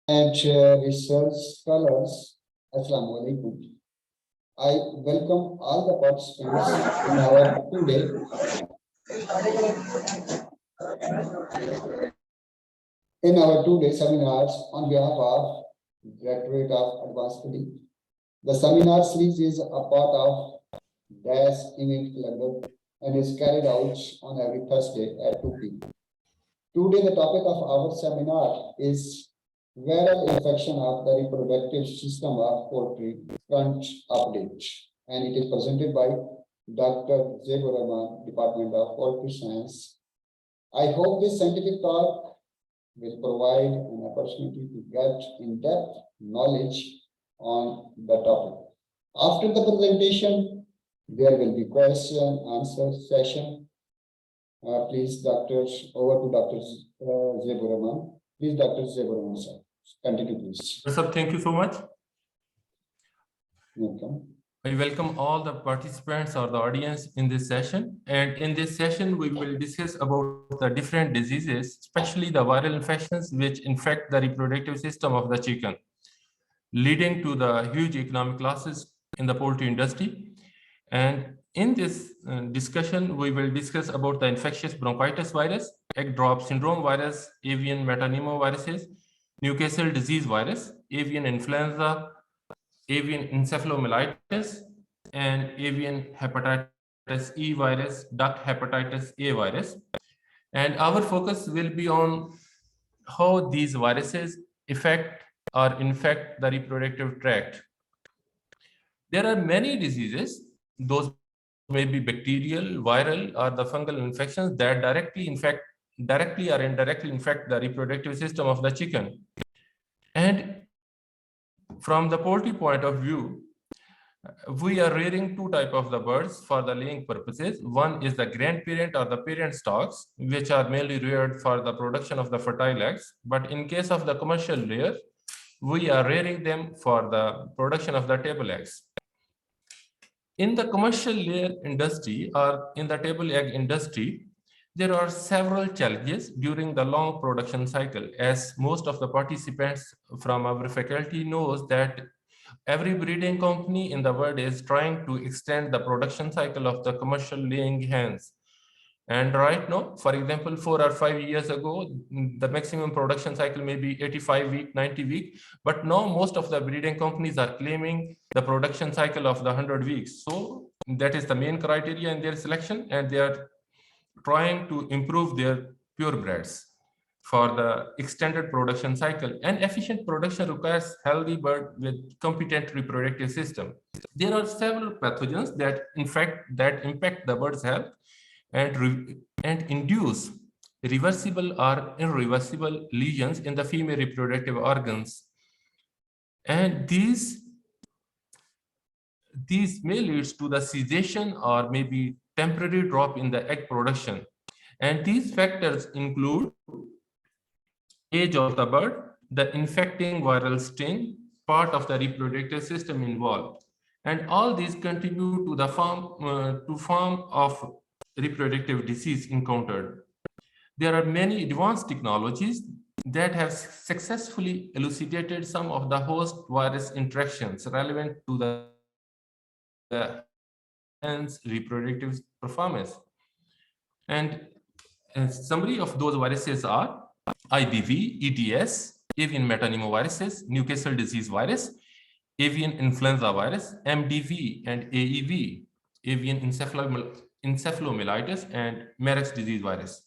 and research scholars. Assalamu alaikum. I welcome all the participants in our two-day seminars on behalf of Directorate of Advanced Study. The seminar series is a part of DAS event calendar and is carried out on every Thursday at 2 p.m. Today, the topic of our seminar is viral infection of the reproductive system of poultry front update, and it is presented by Dr. Zaibur Rahman, Department of Poultry Science. I hope this scientific talk will provide an opportunity to get in-depth knowledge on the topic. After the presentation, there will be question-answer session. Please, over to Dr. Zaibur Rahman. Please, Dr. Zaibur Rahman, sir. Continue, please. Sir, thank you so much. Welcome. I welcome all the participants or the audience in this session. And in this session, we will discuss about the different diseases, especially the viral infections which infect the reproductive system of the chicken, leading to the huge economic losses in the poultry industry. And in this discussion, we will discuss about the infectious bronchitis virus, egg drop syndrome virus, avian metapneumoviruses, Newcastle disease virus, avian influenza, avian encephalomyelitis, and avian hepatitis E virus, duck hepatitis A virus. And our focus will be on how these viruses affect or infect the reproductive tract. There are many diseases, those may be bacterial, viral, or the fungal infections that directly or indirectly infect the reproductive system of the chicken. And from the poultry point of view, we are rearing two types of the birds for the laying purposes. One is the grandparent or the parent stocks, which are mainly reared for the production of the fertile eggs. But in case of the commercial layer, we are rearing them for the production of the table eggs. In the commercial layer industry or in the table egg industry, there are several challenges during the long production cycle, as most of the participants from our faculty knows that every breeding company in the world is trying to extend the production cycle of the commercial laying hens. And right now, for example, 4 or 5 years ago, the maximum production cycle may be 85 week, 90 week. But now most of the breeding companies are claiming the production cycle of the 100 weeks. So that is the main criteria in their selection, and they are trying to improve their purebreds for the extended production cycle. And efficient production requires healthy bird with competent reproductive system. There are several pathogens that impact the bird's health and induce reversible or irreversible lesions in the female reproductive organs. And these may lead to the cessation or maybe temporary drop in the egg production. And these factors include age of the bird, the infecting viral strain, part of the reproductive system involved. And all these contribute to the form of reproductive disease encountered. There are many advanced technologies that have successfully elucidated some of the host virus interactions relevant to the hen's reproductive performance. And a summary of those viruses are IBV, ETS, avian metapneumoviruses, Newcastle disease virus, avian influenza virus, MDV and AEV, avian encephalomyelitis, and Marek's disease virus.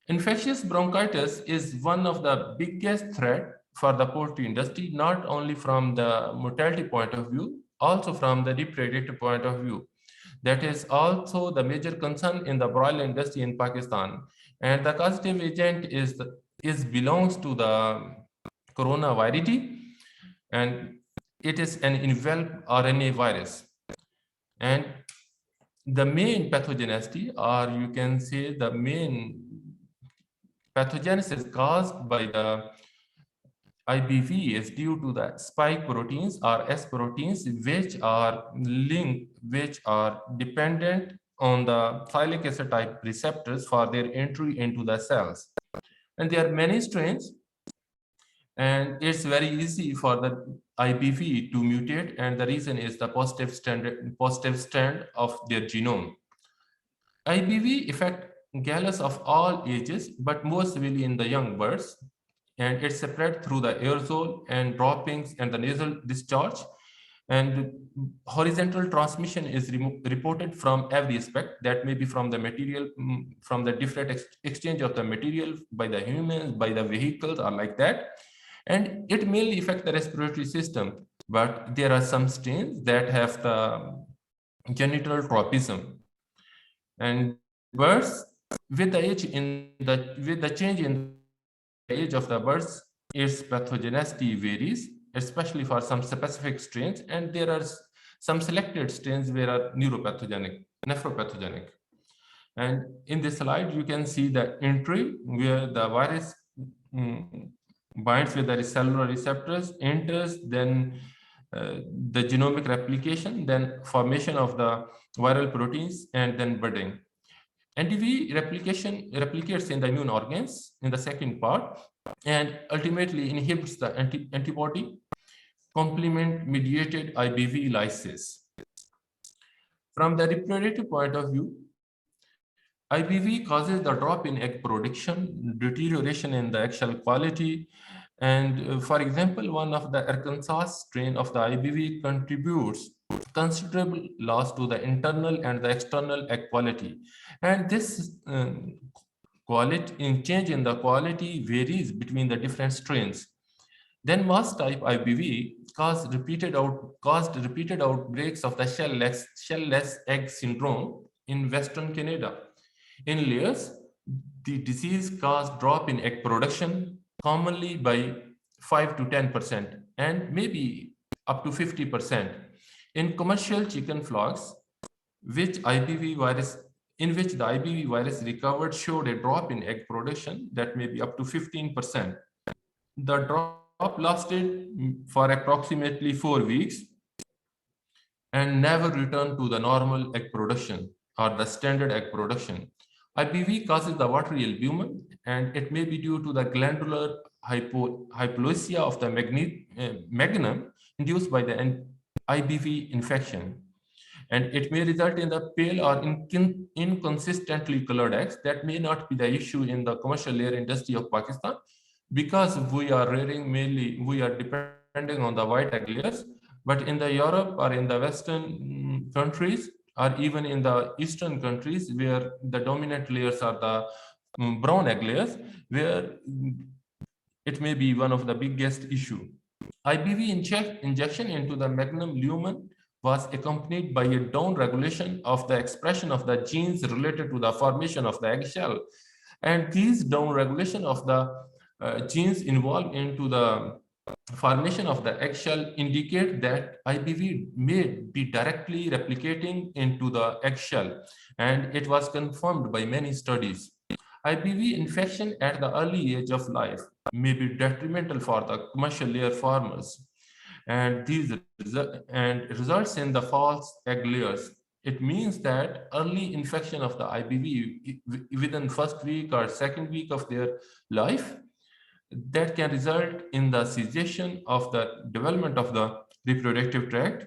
Infectious bronchitis is one of the biggest threats for the poultry industry, not only from the mortality point of view, also from the reproductive point of view. That is also the major concern in the broiler industry in Pakistan. And the causative agent belongs to the coronavirus, and it is an enveloped RNA virus. And the main pathogenicity, or you can say the main pathogenesis caused by the IBV is due to the spike proteins or S proteins, which are dependent on the thylic acid type receptors for their entry into the cells. And there are many strains, And it's very easy for the IBV to mutate, and the reason is the positive strand of their genome. IBV affect gallus of all ages, but more severely in the young birds, and it's spread through the aerosol and droppings and the nasal discharge. And horizontal transmission is reported from every aspect, that may be from the material, from the different exchange of the material by the humans, by the vehicles, or like that. And it mainly affects the respiratory system, but there are some strains that have the genital tropism. And birds with the age in the with the change in the age of the birds, its pathogenicity varies, especially for some specific strains, and there are some selected strains where are nephropathogenic. And in this slide, you can see the entry where the virus binds with the cellular receptors, enters, then the genomic replication, then formation of the viral proteins, and then budding. NTV replication replicates in the immune organs in the second part, and ultimately inhibits the antibody complement mediated IBV lysis. From the reproductive point of view, IBV causes the drop in egg production, deterioration in the eggshell quality, and for example, one of the Arkansas strain of the IBV contributes considerable loss to the internal and the external egg quality. And this change in the quality varies between the different strains. Then MAS type IBV caused repeated outbreaks of the shell-less egg syndrome in Western Canada. In layers, the disease caused drop in egg production, commonly by 5 to 10%, and maybe up to 50%. In commercial chicken flocks, in which the IBV virus recovered, showed a drop in egg production that may be up to 15%. The drop lasted for approximately 4 weeks and never returned to the normal egg production or the standard egg production. IBV causes the watery albumin, and it may be due to the glandular hypoplasia of the magnum induced by the IBV infection. And it may result in the pale or inconsistently colored eggs. That may not be the issue in the commercial layer industry of Pakistan, because we are depending on the white egg layers. But in the Europe or in the Western countries, or even in the Eastern countries, where the dominant layers are the brown egg layers, where it may be one of the biggest issue. IBV injection into the magnum lumen was accompanied by a down regulation of the expression of the genes related to the formation of the eggshell. And these down regulation of the genes involved into the formation of the eggshell indicate that IBV may be directly replicating into the eggshell, and it was confirmed by many studies. IBV infection at the early age of life may be detrimental for the commercial layer farmers, and results in the false egg layers. It means that early infection of the IBV within first week or second week of their life, that can result in the cessation of the development of the reproductive tract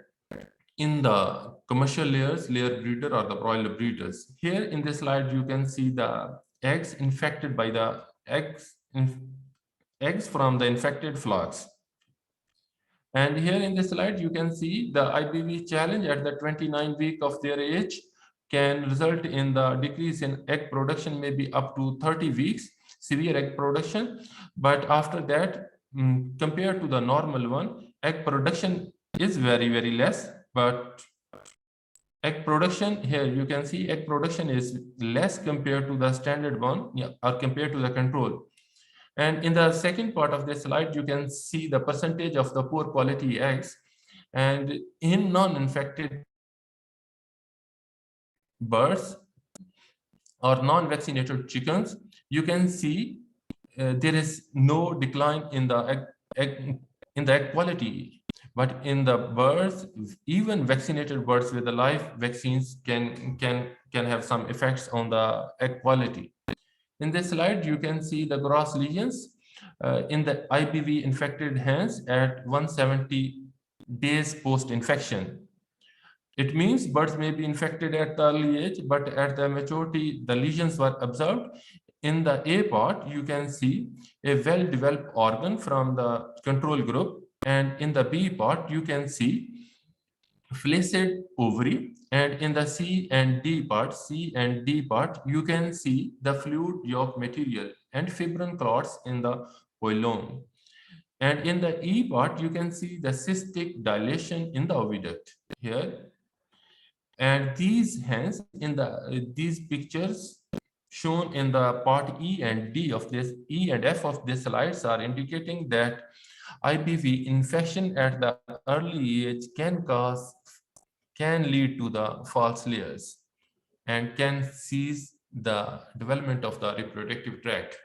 in the commercial layer breeder or the broiler breeders. Here in this slide, you can see the eggs infected by the eggs from the infected flocks. And here in this slide, you can see the IBV challenge at the 29 week of their age can result in the decrease in egg production, maybe up to 30 weeks, severe egg production. But after that, compared to the normal one, egg production is very, very less. But egg production, here you can see egg production is less compared to the standard one, or compared to the control. And in the second part of the slide, you can see the percentage of the poor quality eggs. And in non-infected birds or non-vaccinated chickens, you can see there is no decline in the egg quality. But in the birds, even vaccinated birds with the live vaccines can have some effects on the egg quality. In this slide, you can see the gross lesions. in the IBV infected hens at 170 days post-infection. It means birds may be infected at the early age, but at the maturity, the lesions were observed. In the A part, you can see a well-developed organ from the control group, and in the B part, you can see flaccid ovary, and in the C and D part, you can see the fluid yolk material and fibrin clots in the phloem. And in the E part, you can see the cystic dilation in the oviduct here. And these hence in these pictures shown in the part E and D of this, E and F of these slides are indicating that IBV infection at the early age can lead to the false layers and can seize the development of the reproductive tract.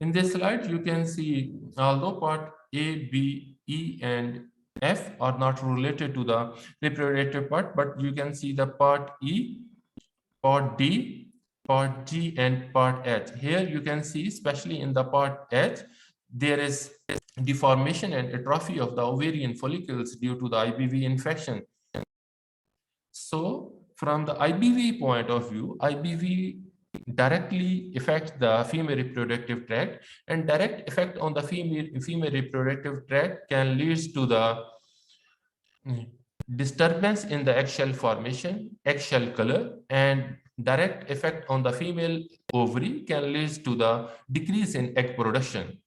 In this slide, you can see although part A, B, E, and F are not related to the reproductive part, but you can see the part E, part D, part G, and part H. Here you can see, especially in the part H, there is deformation and atrophy of the ovarian follicles due to the IBV infection. So from the IBV point of view, IBV directly affects the female reproductive tract, and direct effect on the female reproductive tract can lead to the disturbance in the eggshell formation, eggshell color, and direct effect on the female ovary can lead to the decrease in egg production.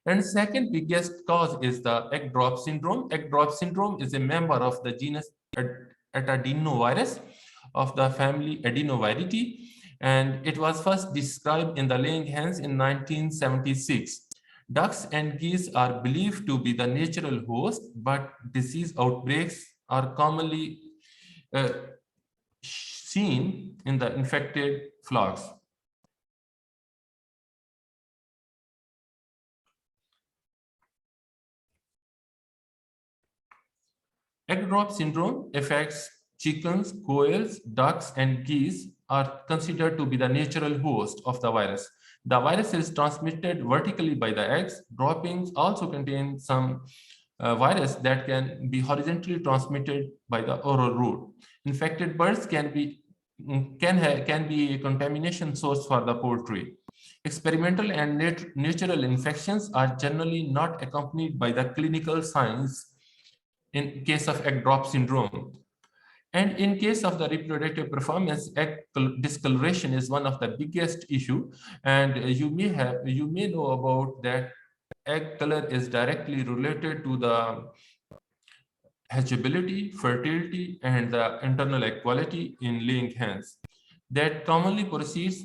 And second biggest cause is the egg drop syndrome. Egg drop syndrome is a member of the genus adenovirus of the family Adenoviridae, and it was first described in the laying hens in 1976. Ducks and geese are believed to be the natural host, but disease outbreaks are commonly seen in the infected flocks. Egg drop syndrome affects chickens, quails, ducks, and geese are considered to be the natural host of the virus. The virus is transmitted vertically by the eggs. Droppings also contain some virus that can be horizontally transmitted by the oral route. Infected birds can be a contamination source for the poultry. Experimental and natural infections are generally not accompanied by the clinical signs in case of egg drop syndrome. And in case of the reproductive performance, egg discoloration is one of the biggest issue. And you may know about that egg color is directly related to the hatchability, fertility, and the internal egg quality in laying hens. That commonly precedes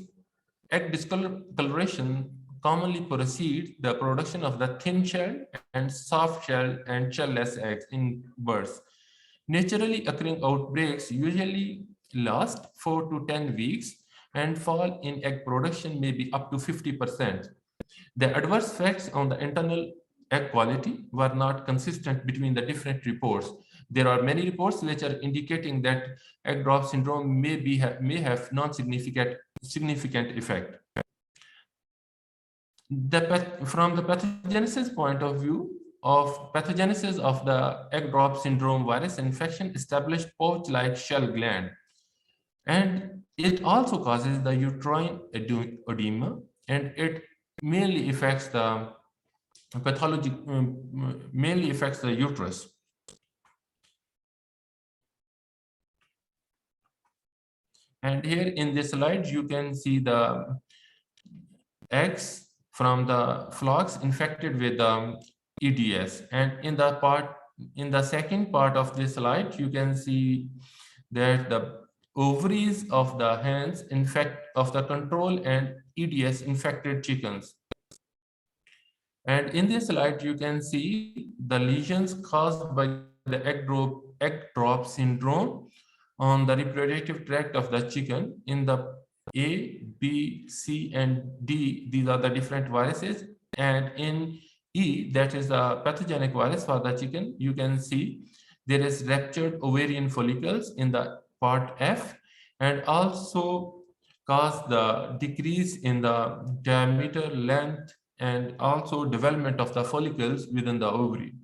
egg discoloration commonly precedes the production of the thin shell and soft shell and shell-less eggs in birds. Naturally occurring outbreaks usually last 4 to 10 weeks and fall in egg production may be up to 50%. The adverse effects on the internal egg quality were not consistent between the different reports. There are many reports which are indicating that egg drop syndrome may have significant effect. From the pathogenesis point of view, pathogenesis of the egg drop syndrome virus infection established pouch-like shell gland, and it also causes the uterine edema, and it mainly affects the pathology, mainly affects the uterus. And here in this slide, you can see the eggs from the flocks infected with EDS. And in the second part of this slide, you can see that the ovaries of the hens of the control and EDS infected chickens. And in this slide, you can see the lesions caused by the egg drop syndrome on the reproductive tract of the chicken. In the A, B, C, and D, these are the different viruses. And in E, that is the pathogenic virus for the chicken, you can see there is ruptured ovarian follicles in the part F, and also cause the decrease in the diameter, length, and also development of the follicles within the ovary.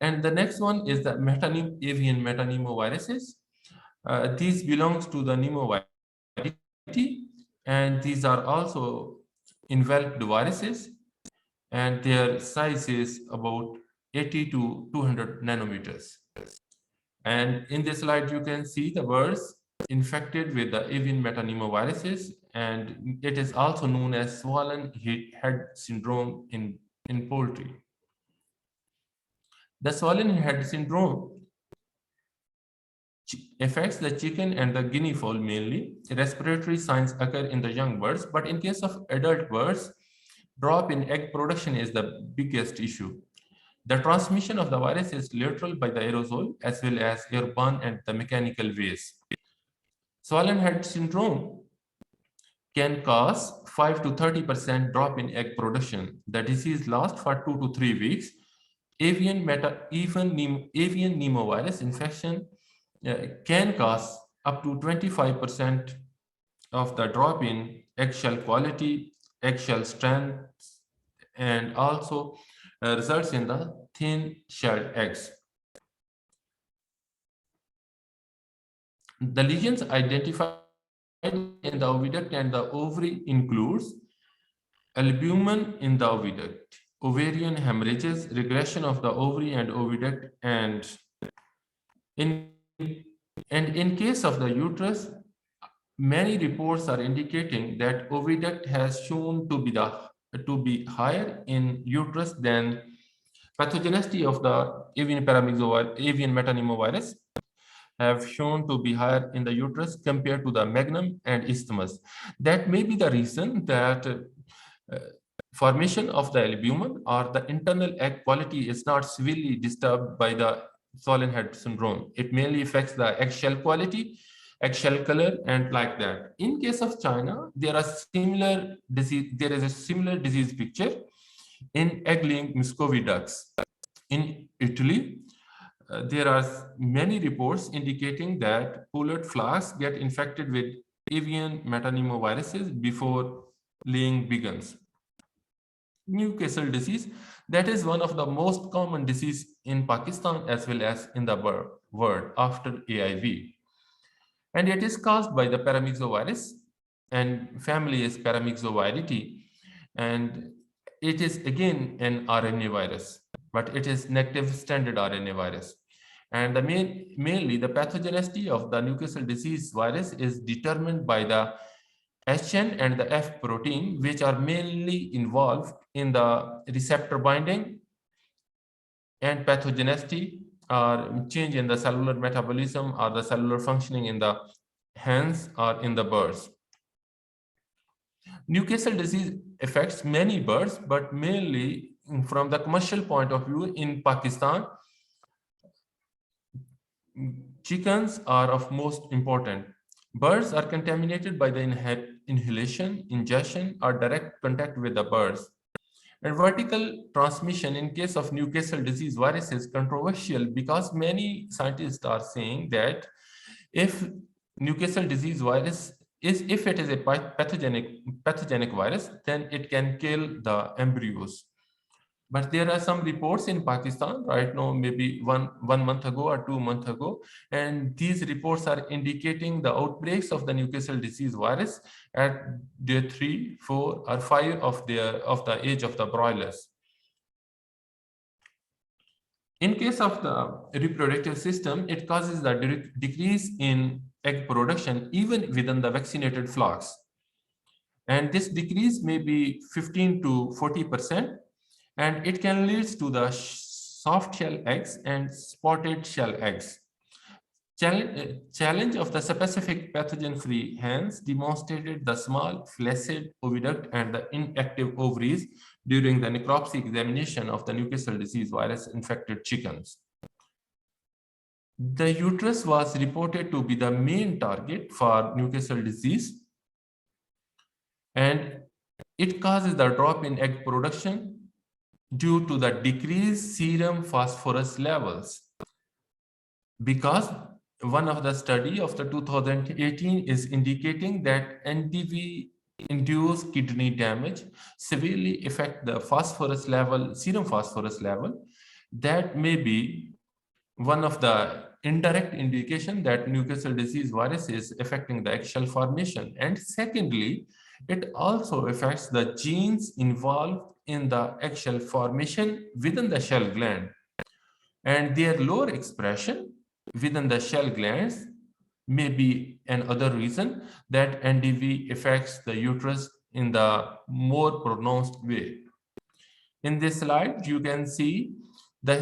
And the next one is the avian metapneumoviruses. These belongs to the pneumoviridae, and these are also enveloped viruses, and their size is about 80 to 200 nanometers. And in this slide, you can see the birds infected with the avian metapneumoviruses, and it is also known as swollen head syndrome in poultry. The swollen head syndrome affects the chicken and the guinea fowl mainly. Respiratory signs occur in the young birds, but in case of adult birds, drop in egg production is the biggest issue. The transmission of the virus is lateral by the aerosol as well as airborne and the mechanical ways. Swollen head syndrome can cause 5 to 30% drop in egg production. The disease lasts for 2 to 3 weeks. Avian pneumovirus infection can cause up to 25% of the drop in eggshell quality, eggshell strength, and also results in the thin shelled eggs. The lesions identified in the oviduct and the ovary includes albumin in the oviduct, ovarian hemorrhages, regression of the ovary and oviduct, and in case of the uterus, many reports are indicating that oviduct has shown to be higher in uterus than pathogenicity of the avian metapneumovirus have shown to be higher in the uterus compared to the magnum and isthmus. That may be the reason that formation of the albumin or the internal egg quality is not severely disturbed by the swollen head syndrome. It mainly affects the eggshell quality, eggshell color, and like that. In case of China, there is a similar disease picture in egg-laying Muscovy ducks. In Italy, there are many reports indicating that poultry flocks get infected with avian metapneumoviruses before laying begins. Newcastle disease, that is one of the most common disease in Pakistan as well as in the world after AIV. And it is caused by the paramyxovirus, and family is Paramyxoviridae, and it is again an RNA virus, but it is negative standard RNA virus. And mainly the pathogenicity of the Newcastle disease virus is determined by the HN and the F protein, which are mainly involved in the receptor binding and pathogenicity or change in the cellular metabolism or the cellular functioning in the hens or in the birds. Newcastle disease affects many birds, but mainly from the commercial point of view in Pakistan, chickens are of most important. Birds are contaminated by the inhalation, ingestion, or direct contact with the birds. And vertical transmission in case of Newcastle disease virus is controversial because many scientists are saying that if Newcastle disease virus if it is a pathogenic virus, then it can kill the embryos. But there are some reports in Pakistan right now, maybe one month ago or 2 months ago, and these reports are indicating the outbreaks of the Newcastle disease virus at day 3, 4, or 5 of the age of the broilers. In case of the reproductive system, it causes the decrease in egg production even within the vaccinated flocks. And this decrease may be 15 to 40%, and it can lead to the soft shell eggs and spotted shell eggs. Challenge of the specific pathogen-free hens demonstrated the small flaccid oviduct and the inactive ovaries during the necropsy examination of the Newcastle disease virus infected chickens. The uterus was reported to be the main target for Newcastle disease, and it causes the drop in egg production due to the decreased serum phosphorus levels. Because one of the study of the 2018 is indicating that NDV induce kidney damage, severely affect the phosphorus level, serum phosphorus level. That may be one of the indirect indication that Newcastle disease virus is affecting the eggshell formation. And secondly, it also affects the genes involved in the eggshell formation within the shell gland, and their lower expression within the shell glands may be another reason that NDV affects the uterus in the more pronounced way. In this slide, you can see the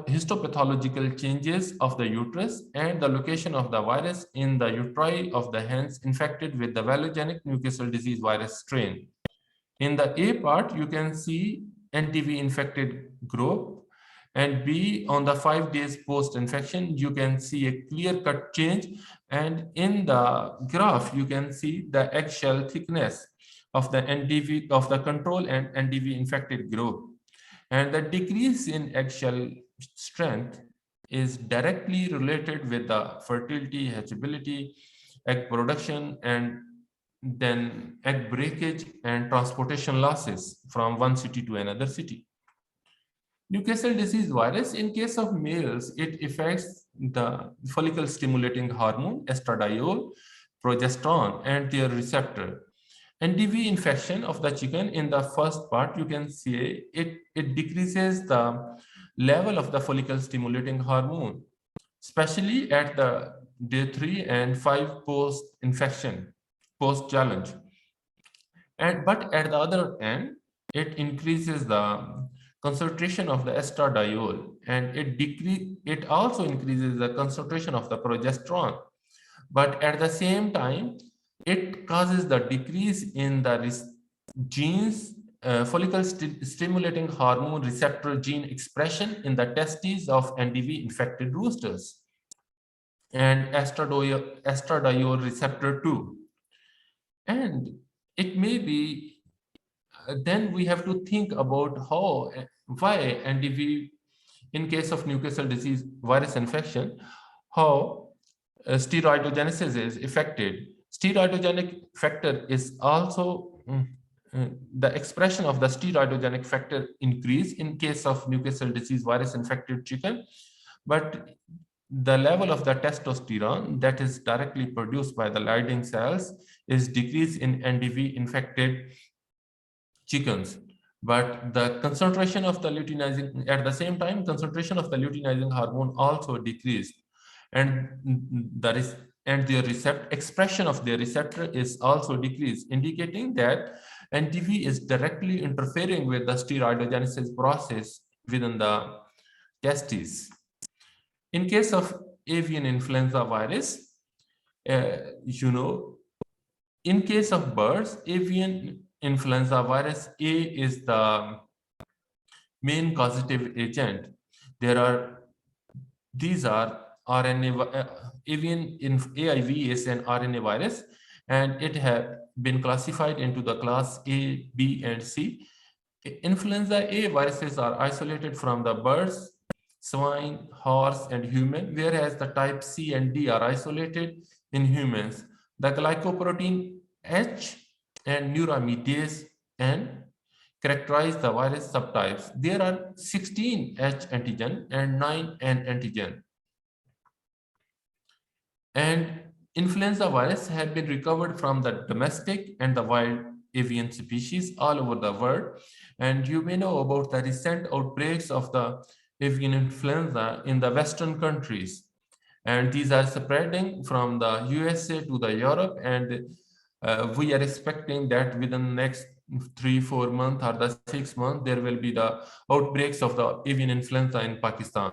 histopathological changes of the uterus and the location of the virus in the uteri of the hens infected with the velogenic Newcastle disease virus strain. In the A part, you can see NTV infected group, and B, on the 5 days post-infection, you can see a clear-cut change. And in the graph, you can see the eggshell thickness of the NDV of the control and NDV infected group. And the decrease in eggshell strength is directly related with the fertility, hatchability, egg production, and then egg breakage and transportation losses from one city to another city. Newcastle disease virus, in case of males, it affects the follicle stimulating hormone, estradiol, progesterone, and their receptor. NDV infection of the chicken, in the first part, you can see it decreases the level of the follicle stimulating hormone, especially at the day 3 and 5 post-infection, post-challenge. But at the other end, it increases the concentration of the estradiol, and it also increases the concentration of the progesterone. But at the same time, it causes the decrease in the genes, follicle stimulating hormone receptor gene expression in the testes of NDV infected roosters, and estradiol receptor 2. And it may be, then we have to think about why NDV, in case of Newcastle disease virus infection, how steroidogenesis is affected. Steroidogenic factor is also the expression of the steroidogenic factor increase in case of Newcastle disease virus infected chicken, but the level of the testosterone that is directly produced by the Leydig cells is decreased in NDV infected chickens. But the concentration of the luteinizing, at the same time, concentration of the luteinizing hormone also decreased, and the expression of their receptor is also decreased, indicating that NTV is directly interfering with the steroidogenesis process within the testes. In case of avian influenza virus, in case of birds, avian influenza virus A is the main causative agent. These are RNA, avian AIV is an RNA virus, and it has been classified into the class A, B, and C. Influenza A viruses are isolated from the birds, swine, horse, and human, whereas the type C and D are isolated in humans. The glycoprotein H and neuraminidase N characterize the virus subtypes. There are 16 H antigen and 9 N antigen. And influenza virus have been recovered from the domestic and the wild avian species all over the world. And you may know about the recent outbreaks of the avian influenza in the Western countries. And these are spreading from the USA to the Europe, and we are expecting that within the next 3-4 months or the 6 months, there will be the outbreaks of the avian influenza in Pakistan.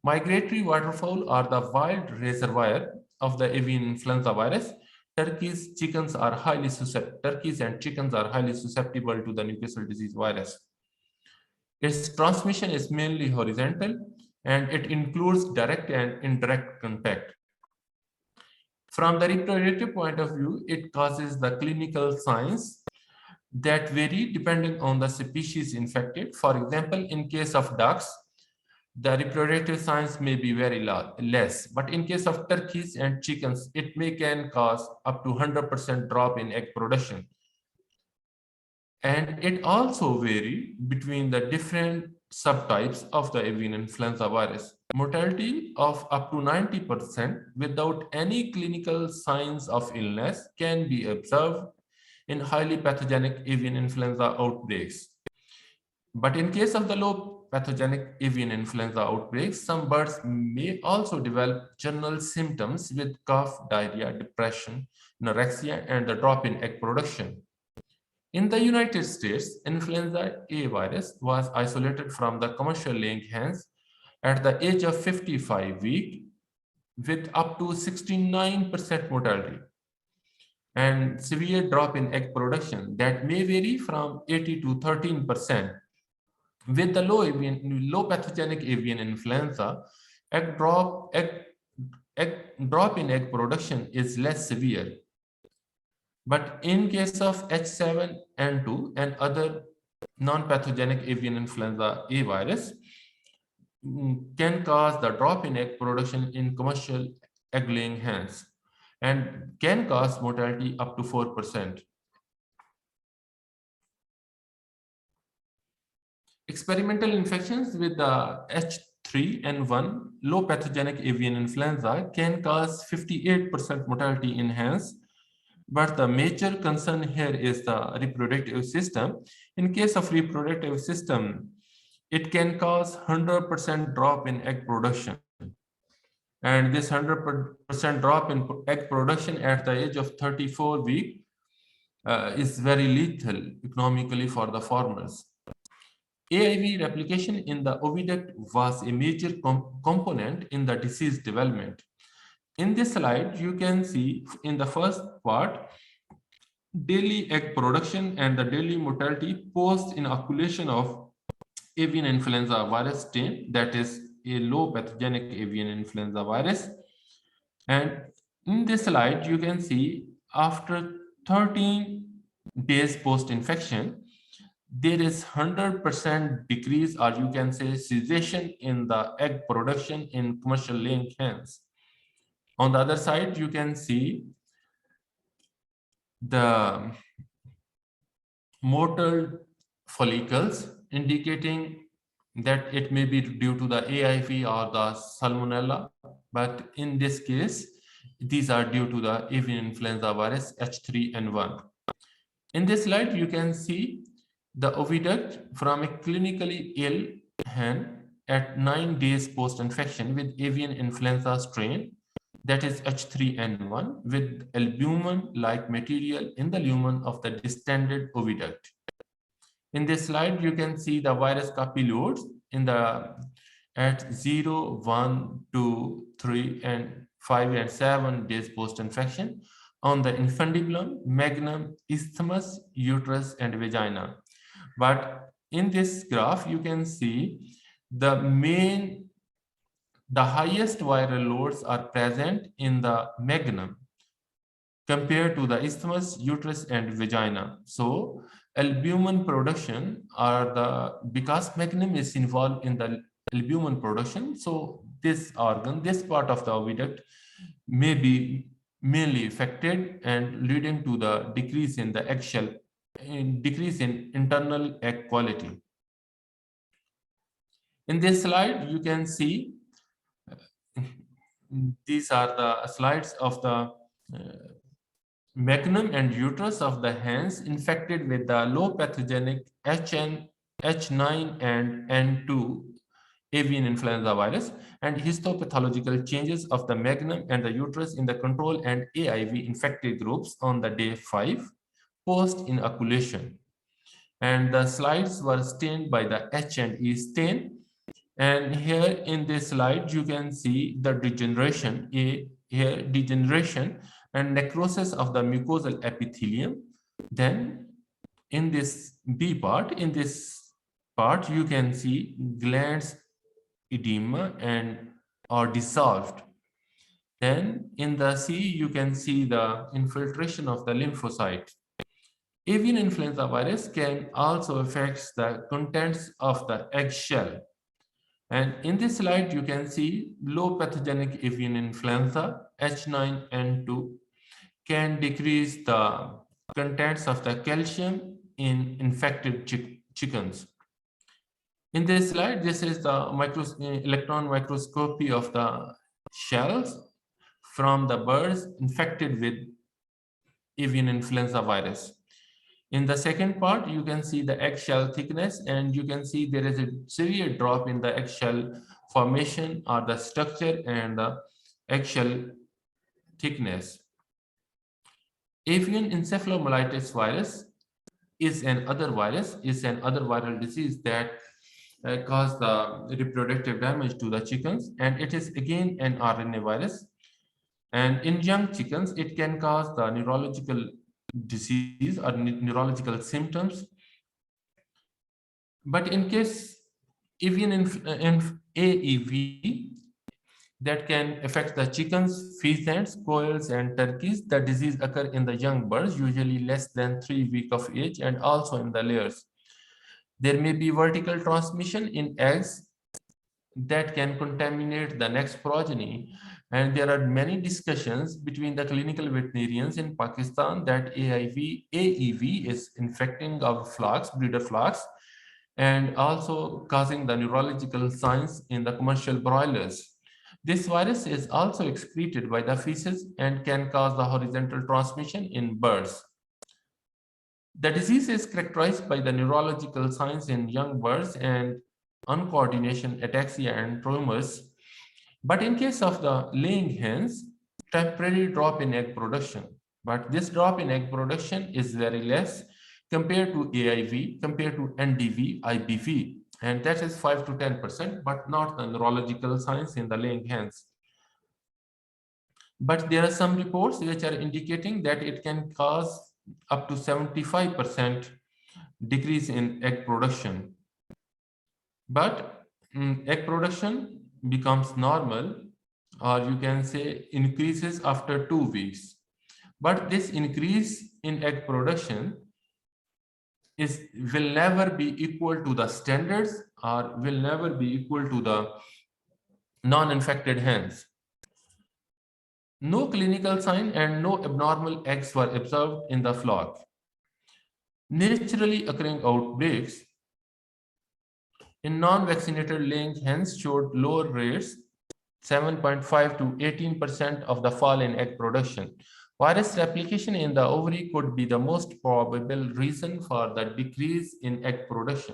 Migratory waterfowl are the wild reservoir of the avian influenza virus. Turkeys and chickens are highly susceptible to the Newcastle disease virus. Its transmission is mainly horizontal, and it includes direct and indirect contact. From the reproductive point of view, it causes the clinical signs that vary depending on the species infected. For example, in case of ducks, the reproductive signs may be very less, but in case of turkeys and chickens, it can cause up to 100% drop in egg production. And it also vary between the different subtypes of the avian influenza virus. Mortality of up to 90% without any clinical signs of illness can be observed in highly pathogenic avian influenza outbreaks. But in case of the low pathogenic avian influenza outbreaks, some birds may also develop general symptoms with cough, diarrhea, depression, anorexia, and the drop in egg production. In the United States, influenza A virus was isolated from the commercial laying hens at the age of 55 weeks with up to 69% mortality and severe drop in egg production that may vary from 80 to 13%. With the low pathogenic avian influenza, egg drop in egg production is less severe. But in case of H7N2 and other non-pathogenic avian influenza A virus, can cause the drop in egg production in commercial egg-laying hens and can cause mortality up to 4%. Experimental infections with the H3N1 low pathogenic avian influenza can cause 58% mortality in hens. But the major concern here is the reproductive system. In case of reproductive system, it can cause 100% drop in egg production. And this 100% drop in egg production at the age of 34 weeks is very lethal economically for the farmers. AIV replication in the oviduct was a major component in the disease development. In this slide, you can see in the first part, daily egg production and the daily mortality post inoculation of avian influenza virus strain, that is a low pathogenic avian influenza virus. And in this slide, you can see after 13 days post-infection, there is 100% decrease, or you can say cessation in the egg production in commercial laying hens. On the other side, you can see the motile follicles indicating that it may be due to the AIV or the Salmonella, but in this case, these are due to the avian influenza virus H3N1. In this slide, you can see the oviduct from a clinically ill hen at 9 days post-infection with avian influenza strain, that is H3N1, with albumin-like material in the lumen of the distended oviduct. In this slide, you can see the virus copy loads at 0, 1, 2, 3, and 5 and 7 days post-infection on the infundibulum, magnum, isthmus, uterus, and vagina. But in this graph, you can see the highest viral loads are present in the magnum compared to the isthmus, uterus, and vagina. So albumin production because magnum is involved in the albumin production, so this organ, this part of the oviduct may be mainly affected and leading to the decrease in the eggshell, decrease in internal egg quality. In this slide, you can see these are the slides of the magnum and uterus of the hens infected with the low pathogenic H9 and N2 avian influenza virus and histopathological changes of the magnum and the uterus in the control and AIV infected groups on the day 5 post-inoculation. And the slides were stained by the H&E stain. And here in this slide, you can see the degeneration, degeneration and necrosis of the mucosal epithelium. Then in this B part, you can see glands edema or dissolved. Then in the C, you can see the infiltration of the lymphocyte. Avian influenza virus can also affect the contents of the eggshell. And in this slide, you can see low pathogenic avian influenza, H9N2, can decrease the contents of the calcium in infected chickens. In this slide, this is the electron microscopy of the shells from the birds infected with avian influenza virus. In the second part, you can see the eggshell thickness, and you can see there is a severe drop in the eggshell formation or the structure and the eggshell thickness. Avian encephalomyelitis virus is another viral disease that cause the reproductive damage to the chickens, and it is again an RNA virus. And in young chickens, it can cause the neurological disease or neurological symptoms. But in case avian AEV, that can affect the chickens, pheasants, quails, and turkeys. The disease occur in the young birds, usually less than 3 weeks of age, and also in the layers. There may be vertical transmission in eggs that can contaminate the next progeny. And there are many discussions between the clinical veterinarians in Pakistan that AEV is infecting our flocks, breeder flocks, and also causing the neurological signs in the commercial broilers. This virus is also excreted by the feces and can cause the horizontal transmission in birds. The disease is characterized by the neurological signs in young birds and uncoordination, ataxia, and tremors. But in case of the laying hens, temporary drop in egg production. But this drop in egg production is very less compared to AIV, compared to NDV, IBV, and that is 5 to 10%, but not the neurological signs in the laying hens. But there are some reports which are indicating that it can cause up to 75% decrease in egg production. But egg production becomes normal, or you can say increases after 2 weeks. But this increase in egg production will never be equal to the standards or will never be equal to the non-infected hens. No clinical sign and no abnormal eggs were observed in the flock. Naturally occurring outbreaks in non-vaccinated laying hens showed lower rates, 7.5 to 18% of the fall in egg production. Virus replication in the ovary could be the most probable reason for the decrease in egg production.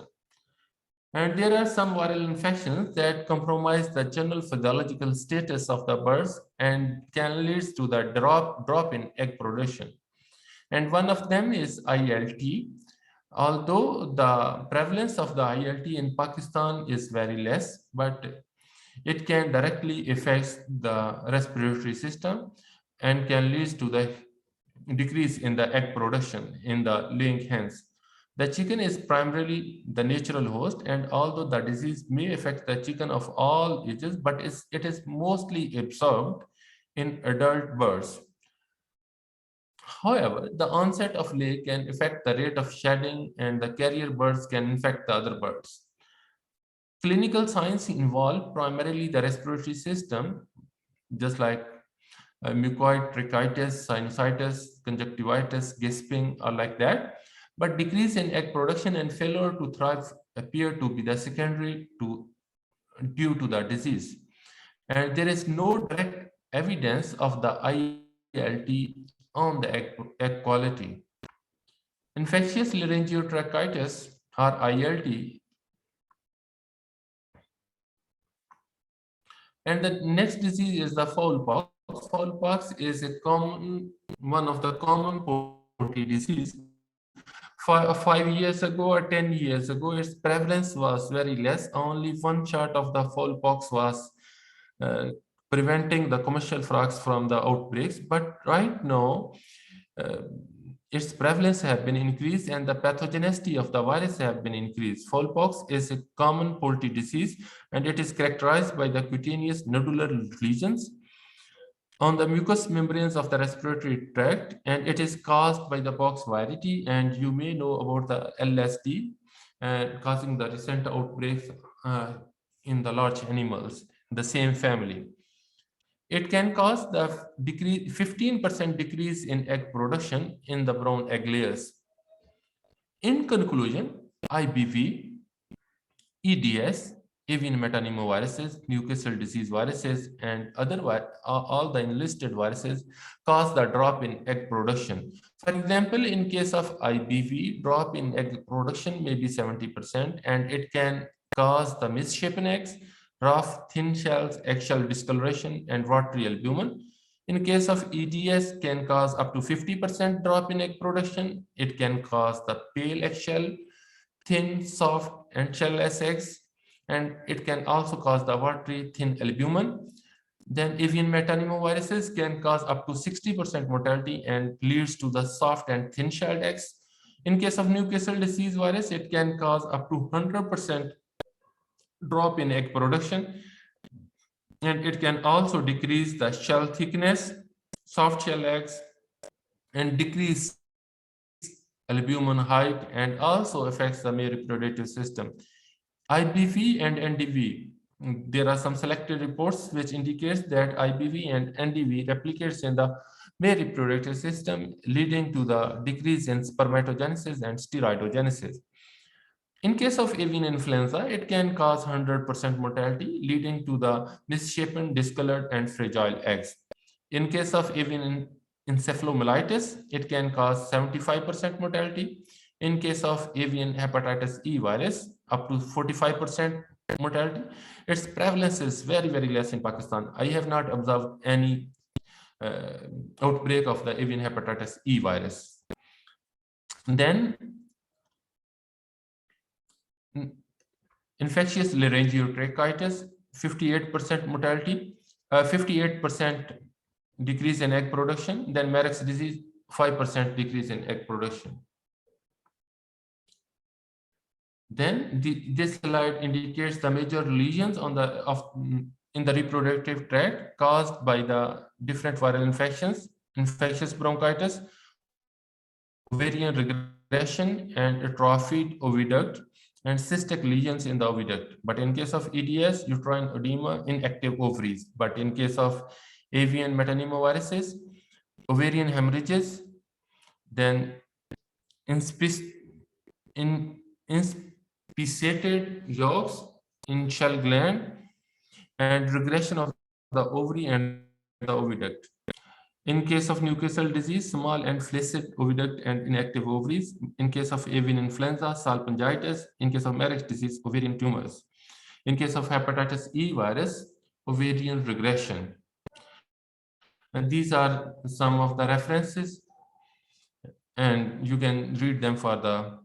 And there are some viral infections that compromise the general physiological status of the birds and can lead to the drop in egg production. And one of them is ILT. Although the prevalence of the ILT in Pakistan is very less, but it can directly affect the respiratory system and can lead to the decrease in the egg production in the laying hens. The chicken is primarily the natural host, and although the disease may affect the chicken of all ages, but it is mostly observed in adult birds. However, the onset of lay can affect the rate of shedding, and the carrier birds can infect the other birds. Clinical signs involve primarily the respiratory system, just like mucoid tracheitis, sinusitis, conjunctivitis, gasping, or like that. But decrease in egg production and failure to thrive appear to be the secondary due to the disease. And there is no direct evidence of the ILT on the egg quality. Infectious laryngotracheitis or ILT. And the next disease is the fowl pox. Fowl pox is one of the common poultry disease. 5 years ago or 10 years ago, its prevalence was very less. Only one shot of the fowl pox was preventing the commercial frogs from the outbreaks. But right now, its prevalence have been increased and the pathogenicity of the virus have been increased. Fowl pox is a common poultry disease, and it is characterized by the cutaneous nodular lesions on the mucous membranes of the respiratory tract, and it is caused by the pox variety. And you may know about the LSD causing the recent outbreaks in the large animals, the same family. It can cause the 15% decrease in egg production in the brown egg layers. In conclusion, IBV, EDS, avian metapneumoviruses, Newcastle disease viruses, and all the enlisted viruses cause the drop in egg production. For example, in case of IBV, drop in egg production may be 70%, and it can cause the misshapen eggs, rough, thin shells, eggshell discoloration, and watery albumin. In case of EDS, can cause up to 50% drop in egg production. It can cause the pale eggshell, thin, soft, and shellless eggs, and it can also cause the watery, thin albumin. Then avian metapneumoviruses can cause up to 60% mortality and leads to the soft and thin shelled eggs. In case of Newcastle disease virus, it can cause up to 100% drop in egg production, and it can also decrease the shell thickness, soft shell eggs, and decrease albumin height, and also affects the male reproductive system. IBV and NDV, there are some selected reports which indicates that IBV and NDV replicates in the male reproductive system, leading to the decrease in spermatogenesis and steroidogenesis. In case of avian influenza, it can cause 100% mortality, leading to the misshapen, discolored, and fragile eggs. In case of avian encephalomyelitis, it can cause 75% mortality. In case of avian hepatitis E virus, up to 45% mortality. Its prevalence is very, very less in Pakistan. I have not observed any outbreak of the avian hepatitis E virus. Then, infectious laryngotracheitis, 58% mortality, 58% decrease in egg production. Then Marek's disease, 5% decrease in egg production. Then this slide indicates the major lesions in the reproductive tract caused by the different viral infections: infectious bronchitis, ovarian regression, and atrophied oviduct, and cystic lesions in the oviduct. But in case of EDS, uterine edema, inactive ovaries. But in case of avian metapneumoviruses, ovarian hemorrhages, then inspissated yolks in shell gland, and regression of the ovary and the oviduct. In case of Newcastle disease, small and flaccid oviduct and inactive ovaries. In case of avian influenza, salpingitis. In case of Marek's disease, ovarian tumors. In case of hepatitis E virus, ovarian regression. And these are some of the references, and you can read them to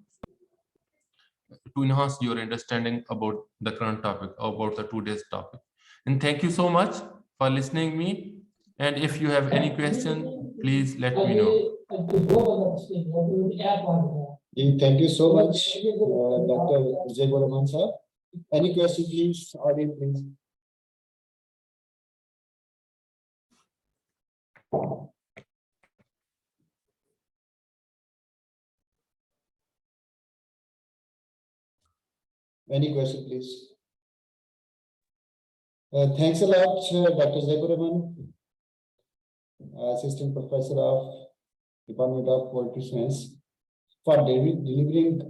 enhance your understanding about the current topic, about the today's topic. And thank you so much for listening me. And if you have any question, please let me know. Thank you so much, Dr. Zebur sir. Any question, please, audience, please. Any question, please? Thanks a lot, Dr. Zebur, Assistant Professor of Department of Poultry Science, for delivering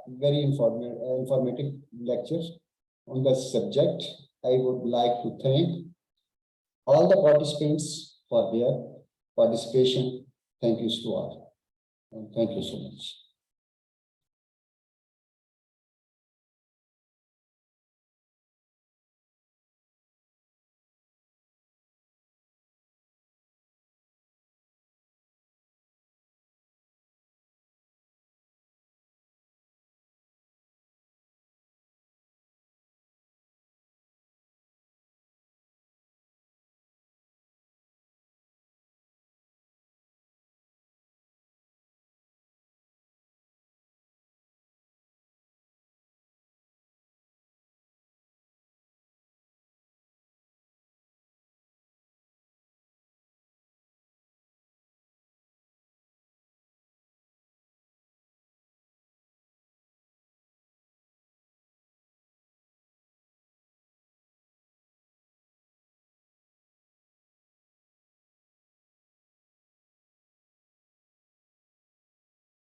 very informative lectures on the subject. I would like to thank all the participants for their participation. Thank you to all. And thank you so much.